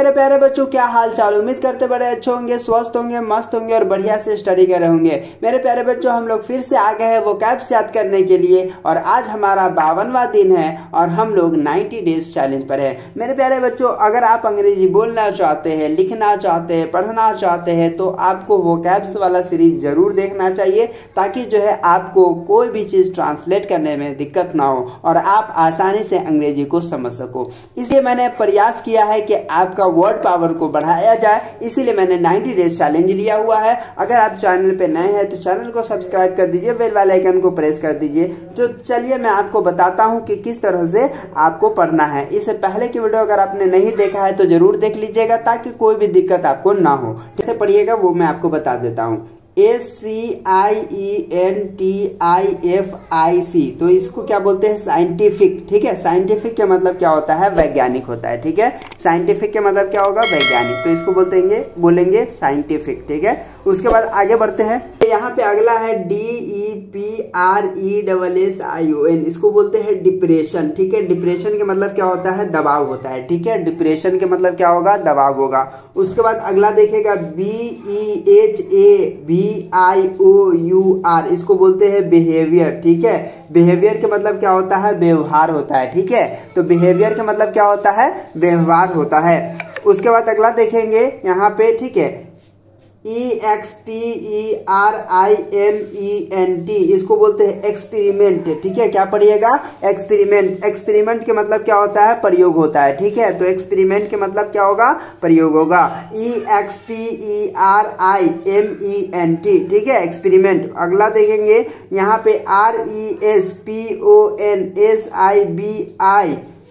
मेरे प्यारे बच्चों, क्या हाल चाल। उम्मीद करते बड़े अच्छे होंगे, स्वस्थ होंगे, मस्त होंगे और बढ़िया से स्टडी कर रहे होंगे। मेरे प्यारे बच्चों, हम लोग फिर से आ गए हैं वोकैब्स याद करने के लिए और आज हमारा 52वां दिन है और हम लोग 90 डेज चैलेंज पर है। मेरे प्यारे बच्चों, अगर आप अंग्रेजी बोलना चाहते हैं, लिखना चाहते हैं, पढ़ना चाहते हैं तो आपको वोकैब्स वाला सीरीज जरूर देखना चाहिए, ताकि जो है आपको कोई भी चीज ट्रांसलेट करने में दिक्कत ना हो और आप आसानी से अंग्रेजी को समझ सको। इसलिए मैंने प्रयास किया है कि आपका वर्ड पावर को बढ़ाया जाए, इसीलिए मैंने 90 डेज चैलेंज लिया हुआ है। अगर आप चैनल पे नए हैं तो चैनल को सब्सक्राइब कर दीजिए, बेल वाले आइकन को प्रेस कर दीजिए। तो चलिए मैं आपको बताता हूं कि किस तरह से आपको पढ़ना है। इससे पहले की वीडियो अगर आपने नहीं देखा है तो जरूर देख लीजिएगा, ताकि कोई भी दिक्कत आपको ना हो। कैसे पढ़िएगा वो मैं आपको बता देता हूँ। SCIENTIFIC, तो इसको क्या बोलते हैं? साइंटिफिक। ठीक है, साइंटिफिक के मतलब क्या होता है? वैज्ञानिक होता है। ठीक है, साइंटिफिक के मतलब क्या होगा? वैज्ञानिक। तो इसको बोलेंगे साइंटिफिक। ठीक है, उसके बाद आगे बढ़ते हैं। यहाँ पे अगला है DEPRESSION, इसको बोलते हैं डिप्रेशन। ठीक है, डिप्रेशन के मतलब क्या होता है? दबाव होता है। ठीक है, डिप्रेशन के मतलब क्या होगा? दबाव होगा। उसके बाद अगला देखेगा BEHAVIOUR, इसको बोलते हैं बिहेवियर। ठीक है, बिहेवियर के मतलब क्या होता है? व्यवहार होता है। ठीक है, तो बिहेवियर के मतलब क्या होता है? व्यवहार होता है। उसके बाद अगला देखेंगे यहाँ पे। ठीक है, EXPERIMENT, इसको बोलते हैं एक्सपेरिमेंट। ठीक है, क्या पढ़िएगा? एक्सपेरिमेंट। एक्सपेरिमेंट के मतलब क्या होता है? प्रयोग होता है। ठीक है, तो एक्सपेरिमेंट के मतलब क्या होगा? प्रयोग होगा। EXPERIMENT। ठीक है, एक्सपेरिमेंट। अगला देखेंगे यहाँ पे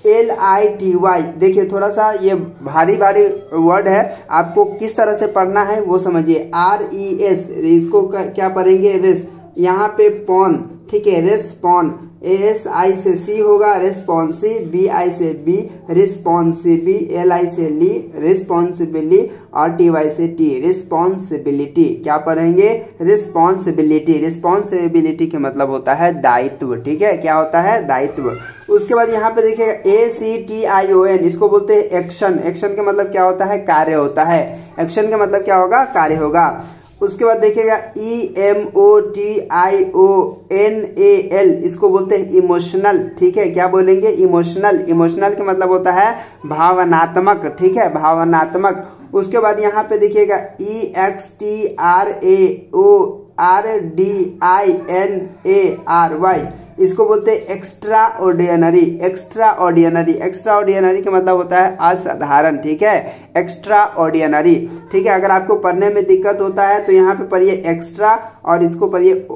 RESPONSIBILITY। देखिए थोड़ा सा ये भारी वर्ड है, आपको किस तरह से पढ़ना है वो समझिए। RES, इसको क्या पढ़ेंगे? रेस। यहाँ पे पॉन। ठीक है, रेस्पॉन। ASI से C होगा, रेस्पॉन्सी। BI से B, रिस्पॉन्सिबी। LI से ली, रिस्पॉन्सिबिली। और TY से T, रिस्पॉन्सिबिलिटी। क्या पढ़ेंगे? रिस्पॉन्सिबिलिटी। रिस्पॉन्सिबिलिटी के मतलब होता है दायित्व। ठीक है, क्या होता है? दायित्व। उसके बाद यहाँ पे देखिएगा ACTION, इसको बोलते हैं एक्शन। एक्शन के मतलब क्या होता है? कार्य होता है। एक्शन के मतलब क्या होगा? कार्य होगा। उसके बाद देखिएगा EMOTIONAL, इसको बोलते हैं इमोशनल। ठीक है, क्या बोलेंगे? इमोशनल। इमोशनल के मतलब होता है भावनात्मक। ठीक है, भावनात्मक। उसके बाद यहाँ पे देखिएगा EXTRAORDINARY, इसको बोलते हैं extra ordinary. Extra ordinary. Extra ordinary का मतलब होता है असाधारण। ठीक है, एक्स्ट्रा ऑर्डिनरी। ठीक है, अगर आपको पढ़ने में दिक्कत होता है तो यहाँ पे पढ़िए एक्स्ट्रा और इसको पढ़िए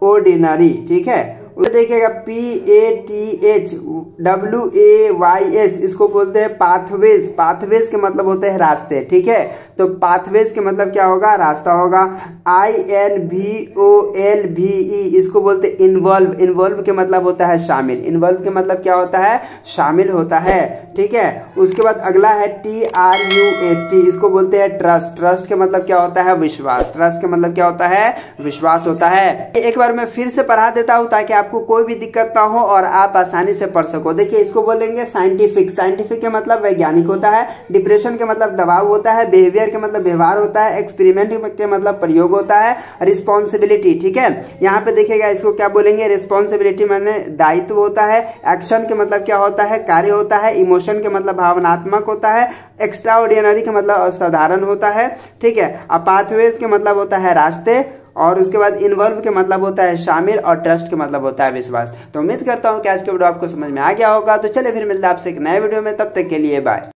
ऑर्डिनरी। ठीक है, देखिएगा PATHWAYS, इसको बोलते हैं पाथवेज। पाथवेज के मतलब होते हैं रास्ते। ठीक है, तो पाथवेज के मतलब क्या होगा? रास्ता होगा। INVOLVE, इसको बोलते हैं इन्वॉल्व। इन्वॉल्व के मतलब होता है शामिल। इन्वॉल्व के मतलब क्या होता है? शामिल होता है। ठीक है, उसके बाद अगला है TRUST, इसको बोलते हैं ट्रस्ट। ट्रस्ट के मतलब क्या होता है? विश्वास। ट्रस्ट के मतलब क्या होता है? विश्वास होता है। एक बार मैं फिर से पढ़ा देता हूं ताकि आपको कोई भी दिक्कत ना हो और आप आसानी से पढ़ सको। देखिए, इसको बोलेंगे साइंटिफिक। साइंटिफिक के मतलब वैज्ञानिक होता है। डिप्रेशन के मतलब दबाव होता है। बिहेवियर के मतलब व्यवहार होता है। एक्सपेरिमेंट के मतलब प्रयोग होता है। रिस्पॉन्सिबिलिटी। ठीक है, यहाँ पे देखिएगा इसको क्या बोलेंगे? रिस्पॉन्सिबिलिटी माने दायित्व होता है। एक्शन के मतलब क्या होता है? कार्य होता है। इमोशन के मतलब भावनात्मक होता है। एक्स्ट्रा ऑर्डिनरी के मतलब असाधारण होता है। ठीक है, पाथवेज के मतलब होता है रास्ते। और उसके बाद इन्वॉल्व के मतलब होता है शामिल और ट्रस्ट के मतलब होता है विश्वास। तो उम्मीद करता हूँ कि आज का वीडियो आपको समझ में आ गया होगा। तो चलिए फिर मिलते हैं आपसे एक नए वीडियो में, तब तक के लिए बाय।